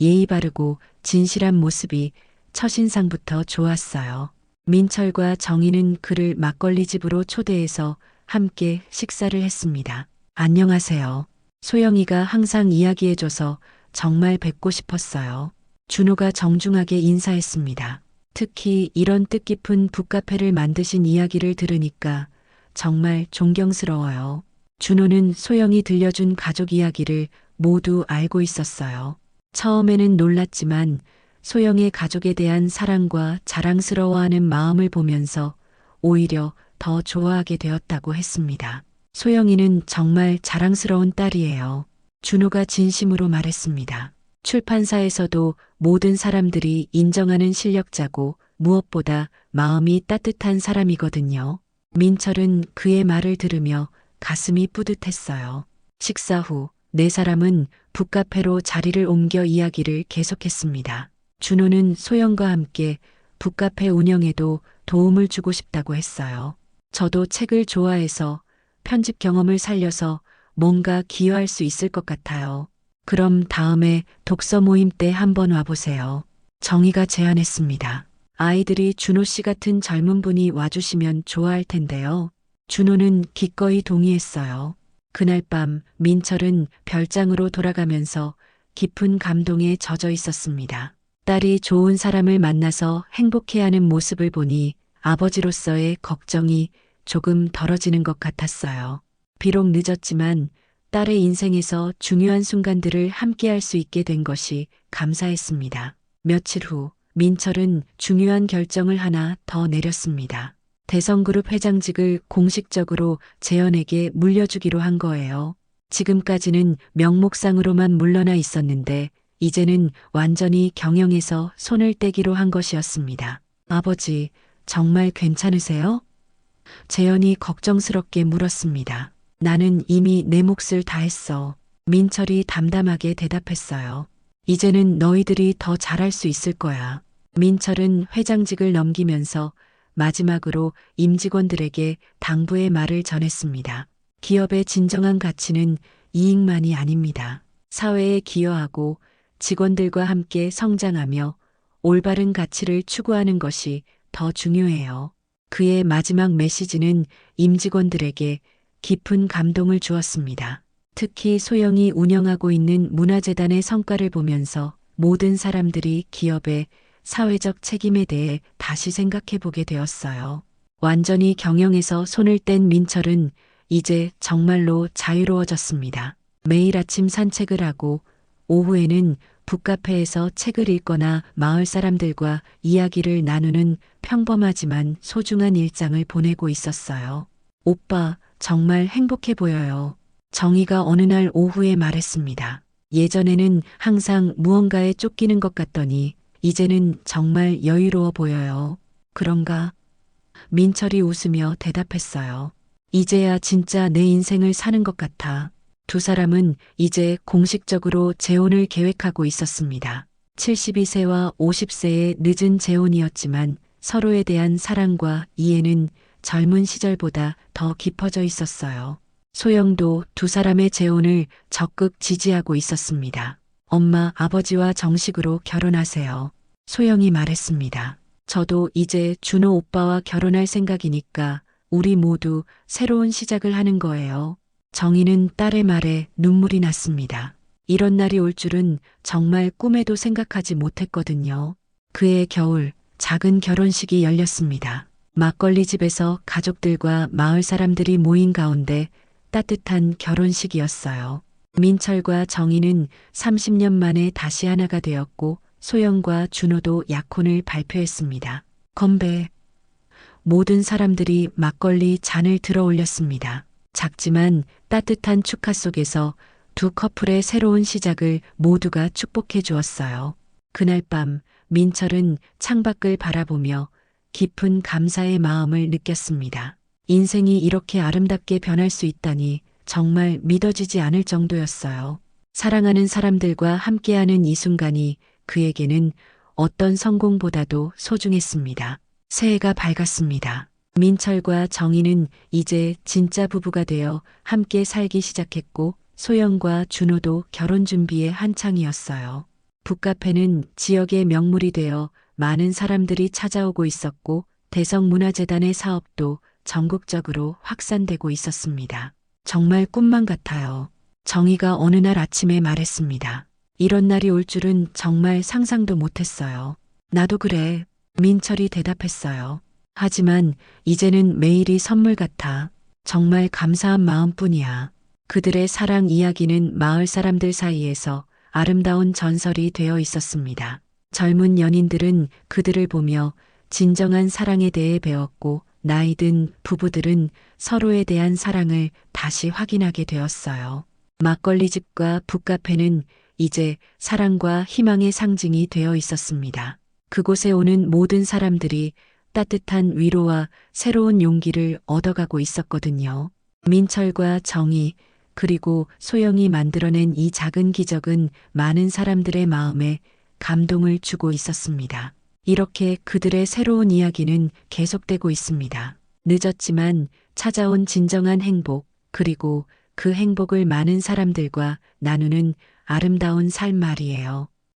예의 바르고 진실한 모습이 첫인상부터 좋았어요. 민철과 정희는 그를 막걸리 집으로 초대해서 함께 식사를 했습니다. 안녕하세요. 소영이가 항상 이야기해줘서 정말 뵙고 싶었어요. 준호가 정중하게 인사했습니다. 특히 이런 뜻깊은 북카페를 만드신 이야기를 들으니까 정말 존경스러워요. 준호는 소영이 들려준 가족 이야기를 모두 알고 있었어요. 처음에는 놀랐지만 소영의 가족에 대한 사랑과 자랑스러워하는 마음을 보면서 오히려 더 좋아하게 되었다고 했습니다. 소영이는 정말 자랑스러운 딸이에요. 준호가 진심으로 말했습니다. 출판사에서도 모든 사람들이 인정하는 실력자고 무엇보다 마음이 따뜻한 사람이거든요. 민철은 그의 말을 들으며 가슴이 뿌듯했어요. 식사 후 네 사람은 북카페로 자리를 옮겨 이야기를 계속했습니다. 준호는 소영과 함께 북카페 운영에도 도움을 주고 싶다고 했어요. 저도 책을 좋아해서 편집 경험을 살려서 뭔가 기여할 수 있을 것 같아요. 그럼 다음에 독서 모임 때 한번 와보세요. 정희가 제안했습니다. 아이들이 준호 씨 같은 젊은 분이 와주시면 좋아할 텐데요. 준호는 기꺼이 동의했어요. 그날 밤 민철은 별장으로 돌아가면서 깊은 감동에 젖어 있었습니다. 딸이 좋은 사람을 만나서 행복해하는 모습을 보니 아버지로서의 걱정이 조금 덜어지는 것 같았어요. 비록 늦었지만 딸의 인생에서 중요한 순간들을 함께할 수 있게 된 것이 감사했습니다. 며칠 후 민철은 중요한 결정을 하나 더 내렸습니다. 대성그룹 회장직을 공식적으로 재현에게 물려주기로 한 거예요. 지금까지는 명목상으로만 물러나 있었는데 이제는 완전히 경영에서 손을 떼기로 한 것이었습니다. 아버지, 정말 괜찮으세요? 재현이 걱정스럽게 물었습니다. 나는 이미 내 몫을 다했어. 민철이 담담하게 대답했어요. 이제는 너희들이 더 잘할 수 있을 거야. 민철은 회장직을 넘기면서 마지막으로 임직원들에게 당부의 말을 전했습니다. 기업의 진정한 가치는 이익만이 아닙니다. 사회에 기여하고 직원들과 함께 성장하며 올바른 가치를 추구하는 것이 더 중요해요. 그의 마지막 메시지는 임직원들에게 깊은 감동을 주었습니다. 특히 소영이 운영하고 있는 문화재단의 성과를 보면서 모든 사람들이 기업의 사회적 책임에 대해 다시 생각해 보게 되었어요. 완전히 경영에서 손을 뗀 민철은 이제 정말로 자유로워졌습니다. 매일 아침 산책을 하고 오후에는 북카페에서 책을 읽거나 마을 사람들과 이야기를 나누는 평범하지만 소중한 일상을 보내고 있었어요. 오빠, 정말 행복해 보여요. 정희가 어느 날 오후에 말했습니다. 예전에는 항상 무언가에 쫓기는 것 같더니 이제는 정말 여유로워 보여요. 그런가? 민철이 웃으며 대답했어요. 이제야 진짜 내 인생을 사는 것 같아. 두 사람은 이제 공식적으로 재혼을 계획하고 있었습니다. 72세와 50세의 늦은 재혼이었지만 서로에 대한 사랑과 이해는 젊은 시절보다 더 깊어져 있었어요. 소영도 두 사람의 재혼을 적극 지지하고 있었습니다. 엄마, 아버지와 정식으로 결혼하세요. 소영이 말했습니다. 저도 이제 준호 오빠와 결혼할 생각이니까 우리 모두 새로운 시작을 하는 거예요. 정희는 딸의 말에 눈물이 났습니다. 이런 날이 올 줄은 정말 꿈에도 생각하지 못했거든요. 그해 겨울 작은 결혼식이 열렸습니다. 막걸리 집에서 가족들과 마을 사람들이 모인 가운데 따뜻한 결혼식이었어요. 민철과 정희는 30년 만에 다시 하나가 되었고 소영과 준호도 약혼을 발표했습니다. 건배. 모든 사람들이 막걸리 잔을 들어 올렸습니다. 작지만 따뜻한 축하 속에서 두 커플의 새로운 시작을 모두가 축복해 주었어요. 그날 밤 민철은 창밖을 바라보며 깊은 감사의 마음을 느꼈습니다. 인생이 이렇게 아름답게 변할 수 있다니 정말 믿어지지 않을 정도였어요. 사랑하는 사람들과 함께하는 이 순간이 그에게는 어떤 성공보다도 소중했습니다. 새해가 밝았습니다. 민철과 정희는 이제 진짜 부부가 되어 함께 살기 시작했고 소영과 준호도 결혼 준비에 한창이었어요. 북카페는 지역의 명물이 되어 많은 사람들이 찾아오고 있었고 대성문화재단의 사업도 전국적으로 확산되고 있었습니다. 정말 꿈만 같아요. 정희가 어느 날 아침에 말했습니다. 이런 날이 올 줄은 정말 상상도 못했어요. 나도 그래. 민철이 대답했어요. 하지만 이제는 매일이 선물 같아. 정말 감사한 마음뿐이야. 그들의 사랑 이야기는 마을 사람들 사이에서 아름다운 전설이 되어 있었습니다. 젊은 연인들은 그들을 보며 진정한 사랑에 대해 배웠고 나이 든 부부들은 서로에 대한 사랑을 다시 확인하게 되었어요. 막걸리집과 북카페는 이제 사랑과 희망의 상징이 되어 있었습니다. 그곳에 오는 모든 사람들이 따뜻한 위로와 새로운 용기를 얻어가고 있었거든요. 민철과 정희, 그리고 소영이 만들어낸 이 작은 기적은 많은 사람들의 마음에 감동을 주고 있었습니다. 이렇게 그들의 새로운 이야기는 계속되고 있습니다. 늦었지만 찾아온 진정한 행복, 그리고 그 행복을 많은 사람들과 나누는 아름다운 삶 말이에요.